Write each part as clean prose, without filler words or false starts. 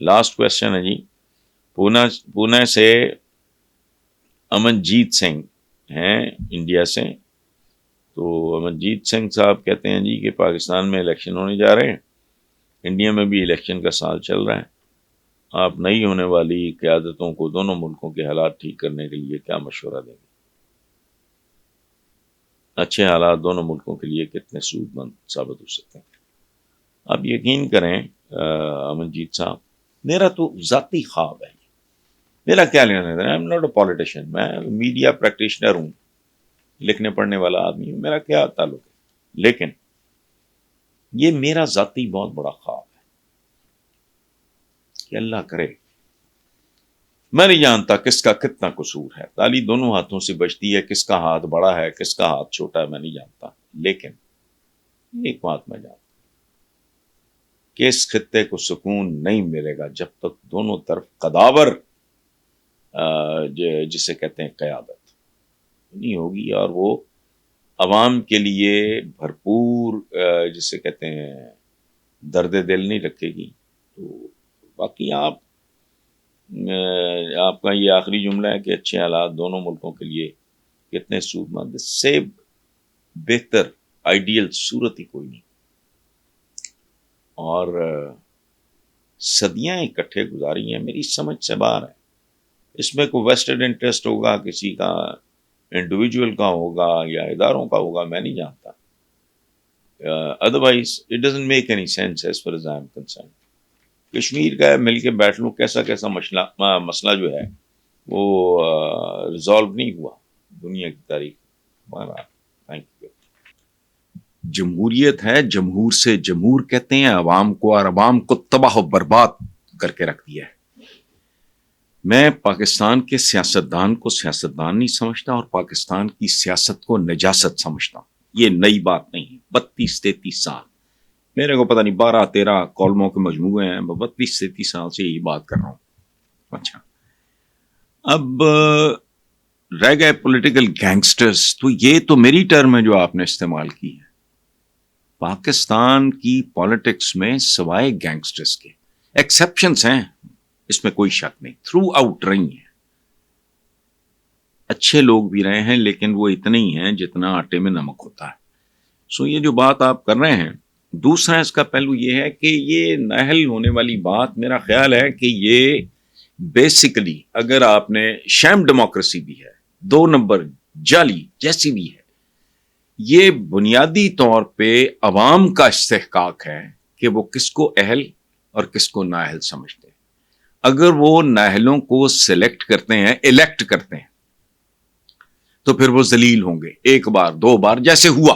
Last question ہے جی، پونے سے امن جیت سنگھ ہیں انڈیا سے. تو امن جیت سنگھ صاحب کہتے ہیں جی کہ پاکستان میں الیکشن ہونے جا رہے ہیں، انڈیا میں بھی الیکشن کا سال چل رہا ہے، آپ نئی ہونے والی قیادتوں کو دونوں ملکوں کے حالات ٹھیک کرنے کے لیے کیا مشورہ دیں گے؟ اچھے حالات دونوں ملکوں کے لیے کتنے سود مند ثابت ہو سکتے ہیں؟ آپ یقین کریں امن جیت صاحب، میرا تو ذاتی خواب ہے، میرا کیا لینا دینا، I am not a politician, میں میڈیا پریکٹیشنر ہوں، لکھنے پڑھنے والا آدمی ہوں، میرا کیا تعلق ہے، لیکن یہ میرا ذاتی بہت بڑا خواب ہے کہ اللہ کرے، میں نہیں جانتا کس کا کتنا قصور ہے، تالی دونوں ہاتھوں سے بجتی ہے، کس کا ہاتھ بڑا ہے کس کا ہاتھ چھوٹا ہے میں نہیں جانتا، لیکن ایک بات میں جانتا کہ اس خطے کو سکون نہیں ملے گا جب تک دونوں طرف قداور جسے کہتے ہیں قیادت نہیں ہوگی، اور وہ عوام کے لیے بھرپور جسے کہتے ہیں درد دل نہیں رکھے گی. تو باقی آپ کا یہ آخری جملہ ہے کہ اچھے حالات دونوں ملکوں کے لیے کتنے سود مند، سے بہتر آئیڈیل صورت ہی کوئی نہیں. اور صدیاں اکٹھے گزاری ہیں، میری سمجھ سے باہر ہے. اس میں کوئی ویسٹڈ انٹرسٹ ہوگا، کسی کا انڈیویجول کا ہوگا یا اداروں کا ہوگا، میں نہیں جانتا. Otherwise it doesn't make any sense as far as I am concern. Kashmir کا مل کے بیٹھ لوں، کیسا مسئلہ جو ہے وہ ریزالو نہیں ہوا دنیا کی تاریخ. Thank you. جمہوریت ہے، جمہور سے جمہور کہتے ہیں عوام کو، اور عوام کو تباہ و برباد کر کے رکھ دیا ہے. میں پاکستان کے سیاستدان کو سیاستدان نہیں سمجھتا اور پاکستان کی سیاست کو نجاست سمجھتا ہوں. یہ نئی بات نہیں ہے. 32-33 سال، میرے کو پتہ نہیں 12-13 کالموں کے مجموعے ہیں، میں 32-33 سال سے یہی بات کر رہا ہوں. اچھا، اب رہ گئے پولیٹیکل گینگسٹرز، تو یہ تو میری ٹرم ہے جو آپ نے استعمال کی ہے. پاکستان کی پالیٹکس میں سوائے گینگسٹرز کے ایکسیپشنز ہیں، اس میں کوئی شک نہیں، تھرو آؤٹ رہی ہیں. اچھے لوگ بھی رہے ہیں لیکن وہ اتنے ہی ہیں جتنا آٹے میں نمک ہوتا ہے. سو یہ جو بات آپ کر رہے ہیں، دوسرا اس کا پہلو یہ ہے کہ یہ نااہل ہونے والی بات، میرا خیال ہے کہ یہ بیسیکلی اگر آپ نے شیم ڈیموکریسی بھی ہے، 2 نمبر جعلی جیسی بھی ہے، یہ بنیادی طور پہ عوام کا استحقاق ہے کہ وہ کس کو اہل اور کس کو نااہل سمجھتے ہیں. اگر وہ نااہلوں کو سلیکٹ کرتے ہیں، الیکٹ کرتے ہیں، تو پھر وہ ذلیل ہوں گے 1 بار 2 بار، جیسے ہوا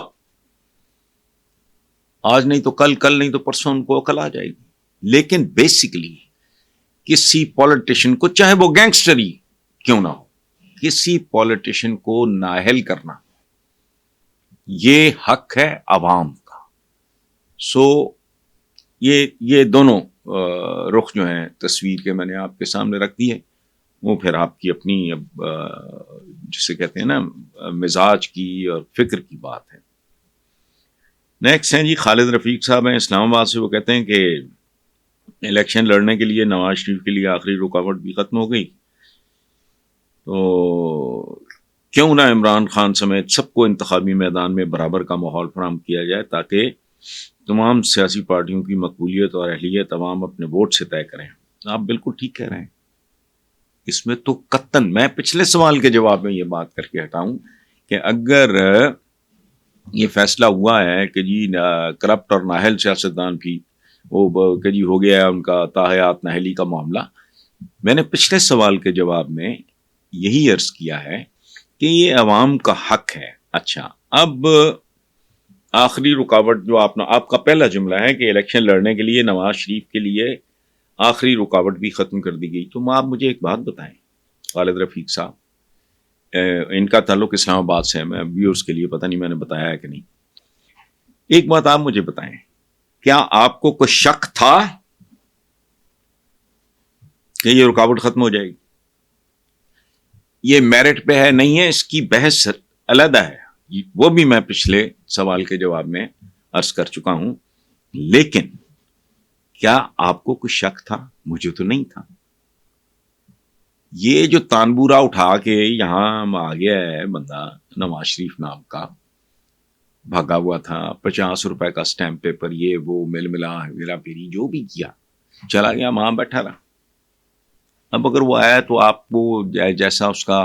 آج نہیں تو کل، کل نہیں تو پرسوں ان کو عقل آ جائے گی. لیکن بیسیکلی کسی پولیٹیشین کو، چاہے وہ گینگسٹر ہی کیوں نہ ہو، کسی پولیٹیشین کو نااہل کرنا یہ حق ہے عوام کا. سو یہ دونوں رخ جو ہیں تصویر کے میں نے آپ کے سامنے رکھ دی ہے. وہ پھر آپ کی اپنی جسے کہتے ہیں نا مزاج کی اور فکر کی بات ہے. نیکسٹ ہیں جی خالد رفیق صاحب ہیں اسلام آباد سے. وہ کہتے ہیں کہ الیکشن لڑنے کے لیے نواز شریف کے لیے آخری رکاوٹ بھی ختم ہو گئی، تو کیوں نہ عمران خان سمیت سب کو انتخابی میدان میں برابر کا ماحول فراہم کیا جائے تاکہ تمام سیاسی پارٹیوں کی مقبولیت اور اہلیت عوام اپنے ووٹ سے طے کریں. آپ بالکل ٹھیک کہہ رہے ہیں. اس میں تو قطعاً میں پچھلے سوال کے جواب میں یہ بات کر کے ہٹاؤں کہ اگر یہ فیصلہ ہوا ہے کہ جی کرپٹ اور نااہل سیاستدان بھی وہ کہ جی ہو گیا ہے ان کا تاحیات نااہلی کا معاملہ، میں نے پچھلے سوال کے جواب میں یہی عرض کیا ہے کہ یہ عوام کا حق ہے. اچھا، اب آخری رکاوٹ جو آپ کا پہلا جملہ ہے کہ الیکشن لڑنے کے لیے نواز شریف کے لیے آخری رکاوٹ بھی ختم کر دی گئی، تو آپ مجھے ایک بات بتائیں خالد رفیق صاحب، ان کا تعلق اسلام آباد سے ہے، میں ویورز کے لیے پتہ نہیں میں نے بتایا ہے کہ نہیں. ایک بات آپ مجھے بتائیں، کیا آپ کو کوئی شک تھا کہ یہ رکاوٹ ختم ہو جائے گی؟ یہ میرٹ پہ ہے نہیں ہے، اس کی بحث علیحدہ ہے، وہ بھی میں پچھلے سوال کے جواب میں عرض کر چکا ہوں. لیکن کیا آپ کو کوئی شک تھا؟ مجھے تو نہیں تھا. یہ جو تانبورا اٹھا کے یہاں آ گیا ہے بندہ نواز شریف نام کا، بھاگا ہوا تھا، 50 روپے کا اسٹیمپ پیپر، یہ وہ مل ملا ہیرا پھیری جو بھی کیا، چلا گیا وہاں بیٹھا رہا. اب اگر وہ آیا تو آپ کو جیسا اس کا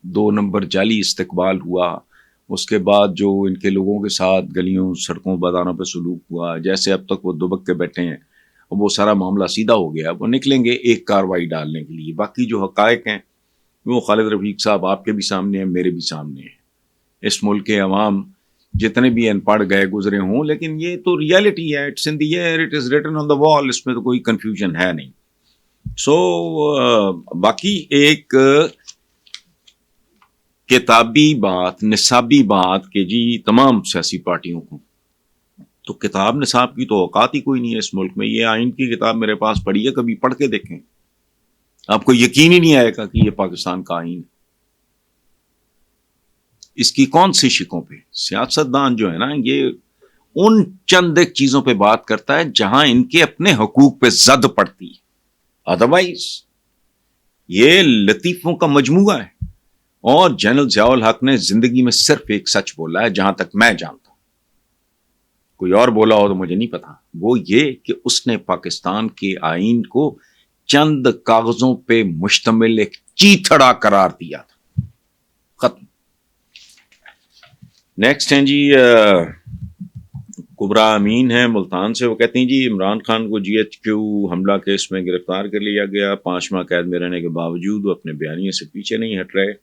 2 نمبر جعلی استقبال ہوا، اس کے بعد جو ان کے لوگوں کے ساتھ گلیوں سڑکوں بازاروں پہ سلوک ہوا، جیسے اب تک وہ دبک کے بیٹھے ہیں، وہ سارا معاملہ سیدھا ہو گیا. وہ نکلیں گے ایک کاروائی ڈالنے کے لیے. باقی جو حقائق ہیں وہ خالد رفیق صاحب آپ کے بھی سامنے ہیں، میرے بھی سامنے ہیں. اس ملک کے عوام جتنے بھی ان پڑھ گئے گزرے ہوں، لیکن یہ تو ریالٹی ہے. It's in the air, it is written on the wall. اس میں تو کوئی کنفیوژن ہے نہیں. باقی ایک کتابی بات، نصابی بات کہ جی تمام سیاسی پارٹیوں کو، تو کتاب نصاب کی تو اوقات ہی کوئی نہیں ہے اس ملک میں. یہ آئین کی کتاب میرے پاس پڑھی ہے، کبھی پڑھ کے دیکھیں، آپ کو یقین ہی نہیں آئے گا کہ یہ پاکستان کا آئین ہے. اس کی کون سی شکوں پہ سیاست دان جو ہے نا، یہ ان چند ایک چیزوں پہ بات کرتا ہے جہاں ان کے اپنے حقوق پہ زد پڑتی ہے. ادروائز یہ لطیفوں کا مجموعہ ہے. اور جنرل ضیاء الحق نے زندگی میں صرف ایک سچ بولا ہے جہاں تک میں جانتا ہوں، کوئی اور بولا ہو تو مجھے نہیں پتا. وہ یہ کہ اس نے پاکستان کے آئین کو چند کاغذوں پہ مشتمل ایک چیتھڑا قرار دیا تھا. ختم. نیکسٹ ہیں جی کبرا امین ہے ملتان سے. وہ کہتی ہیں جی عمران خان کو GHQ حملہ کیس میں گرفتار کر لیا گیا. 5 ماہ قید میں رہنے کے باوجود وہ اپنے بیانیے سے پیچھے نہیں ہٹ رہے.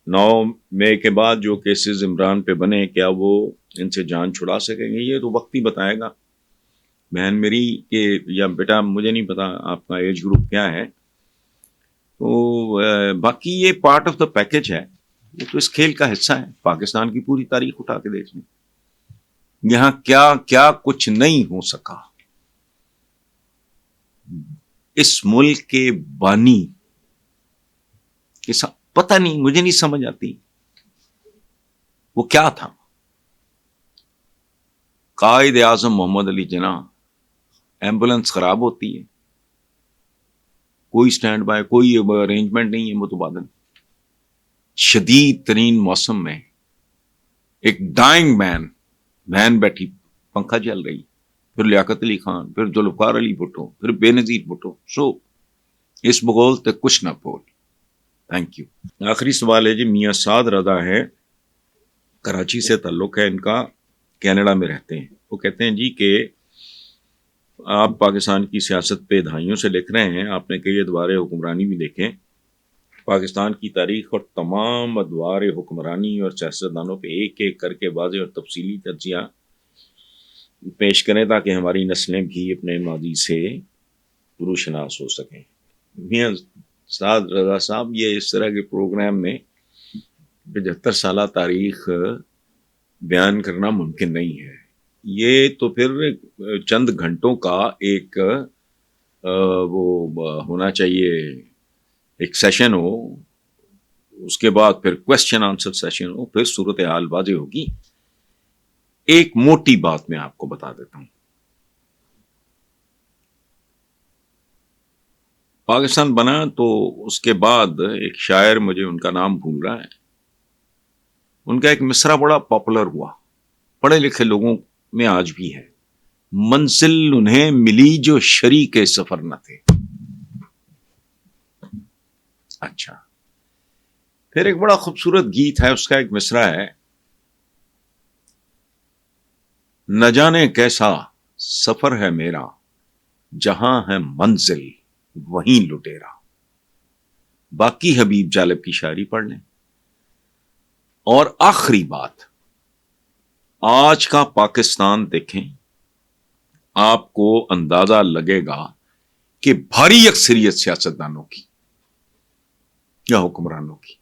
9 مئی کے بعد جو کیسز عمران پہ بنے، کیا وہ ان سے جان چھڑا سکیں گے؟ یہ تو وقت ہی بتائے گا بہن میری کہ، یا بیٹا مجھے نہیں پتا آپ کا ایج گروپ کیا ہے. تو باقی یہ پارٹ آف دا پیکج ہے، یہ تو اس کھیل کا حصہ ہے. پاکستان کی پوری تاریخ اٹھا کے دیکھ لیں، یہاں کیا کیا کچھ نہیں ہو سکا. اس ملک کے بانی پتہ نہیں، مجھے نہیں سمجھ آتی وہ کیا تھا. قائد اعظم محمد علی جناح، ایمبولینس خراب ہوتی ہے، کوئی سٹینڈ بائی، کوئی ارینجمنٹ نہیں ہے متبادل. شدید ترین موسم میں ایک ڈائنگ مین بیٹھی، پنکھا چل رہی، پھر لیاقت علی خان، پھر ذوالفقار علی بھٹو، پھر بے نظیر بھٹو. اس بغول تے کچھ نہ بول. Thank you. آخری سوال ہے جی میاں سعد رضا ہے، کراچی سے تعلق ہے ان کا، کینیڈا میں رہتے ہیں. وہ کہتے ہیں جی کہ آپ پاکستان کی سیاست پہ دہائیوں سے لکھ رہے ہیں، آپ نے کئی ادوار حکمرانی بھی دیکھیں. پاکستان کی تاریخ اور تمام ادوار حکمرانی اور سیاستدانوں پہ ایک ایک کر کے واضح اور تفصیلی تجزیہ پیش کریں تاکہ ہماری نسلیں بھی اپنے ماضی سے روشناس ہو سکیں. میاں سعد رضا صاحب، یہ اس طرح کے پروگرام میں 75 سالہ تاریخ بیان کرنا ممکن نہیں ہے. یہ تو پھر چند گھنٹوں کا ایک وہ ہونا چاہیے، ایک سیشن ہو، اس کے بعد پھر کوسچن آنسر سیشن ہو، پھر صورتحال واضح ہوگی. ایک موٹی بات میں آپ کو بتا دیتا ہوں. پاکستان بنا تو اس کے بعد ایک شاعر، مجھے ان کا نام بھول رہا ہے، ان کا ایک مصرع بڑا پاپولر ہوا، پڑھے لکھے لوگوں میں آج بھی ہے. منزل انہیں ملی جو شریک سفر نہ تھے. اچھا، پھر ایک بڑا خوبصورت گیت ہے، اس کا ایک مصرع ہے، نہ جانے کیسا سفر ہے میرا، جہاں ہے منزل وہیں لٹیرا. باقی حبیب جالب کی شاعری پڑھ لیں. اور آخری بات، آج کا پاکستان دیکھیں، آپ کو اندازہ لگے گا کہ بھاری اکثریت سیاستدانوں کی یا حکمرانوں کی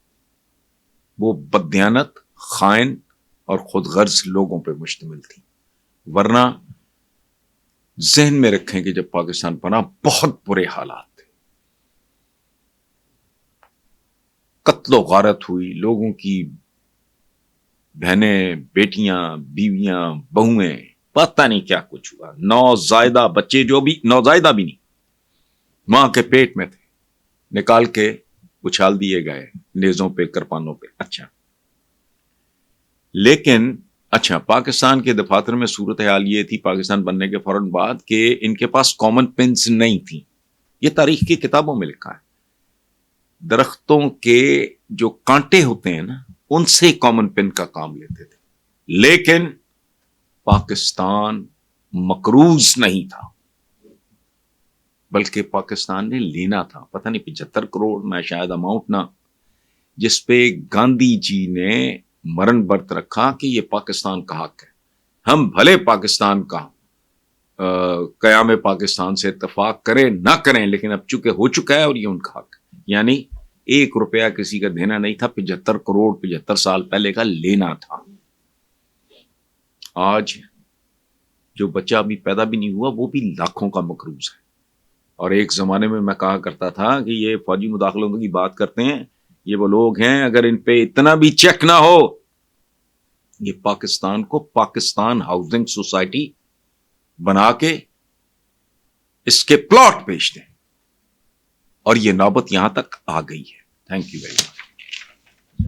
وہ بددیانت، خائن اور خود غرض لوگوں پہ مشتمل تھی. ورنہ ذہن میں رکھیں کہ جب پاکستان بنا بہت برے حالات تھے، قتل و غارت ہوئی، لوگوں کی بہنیں، بیٹیاں، بیویاں، بہویں، پتہ نہیں کیا کچھ ہوا. نوزائیدہ بچے جو بھی نوزائیدہ بھی نہیں ماں کے پیٹ میں تھے نکال کے اچھال دیے گئے نیزوں پہ، کرپانوں پہ. اچھا لیکن پاکستان کے دفاتر میں صورتحال یہ تھی پاکستان بننے کے فوراً بعد کہ ان کے پاس کامن پینس نہیں تھی. یہ تاریخ کی کتابوں میں لکھا ہے. درختوں کے جو کانٹے ہوتے ہیں نا ان سے کامن پین کا کام لیتے تھے. لیکن پاکستان مقروض نہیں تھا بلکہ پاکستان نے لینا تھا. پتہ نہیں 75 کروڑ میں شاید اماؤنٹ نا، جس پہ گاندھی جی نے مرن برت رکھا کہ یہ پاکستان کا حق ہے. ہم بھلے پاکستان کا قیام پاکستان سے اتفاق کریں نہ کریں، لیکن اب چونکہ ہو چکا ہے اور یہ ان کا حق ہے. یعنی 1 روپیہ کسی کا دینا نہیں تھا، 75 کروڑ 75 سال پہلے کا لینا تھا. آج جو بچہ ابھی پیدا بھی نہیں ہوا وہ بھی لاکھوں کا مقروض ہے. اور ایک زمانے میں کہا کرتا تھا کہ یہ فوجی مداخلوں کی بات کرتے ہیں، یہ وہ لوگ ہیں اگر ان پہ اتنا بھی چیک نہ ہو یہ پاکستان کو پاکستان ہاؤسنگ سوسائٹی بنا کے اس کے پلاٹ بیچ دیں. اور یہ نوبت یہاں تک آ گئی ہے. Thank you very much.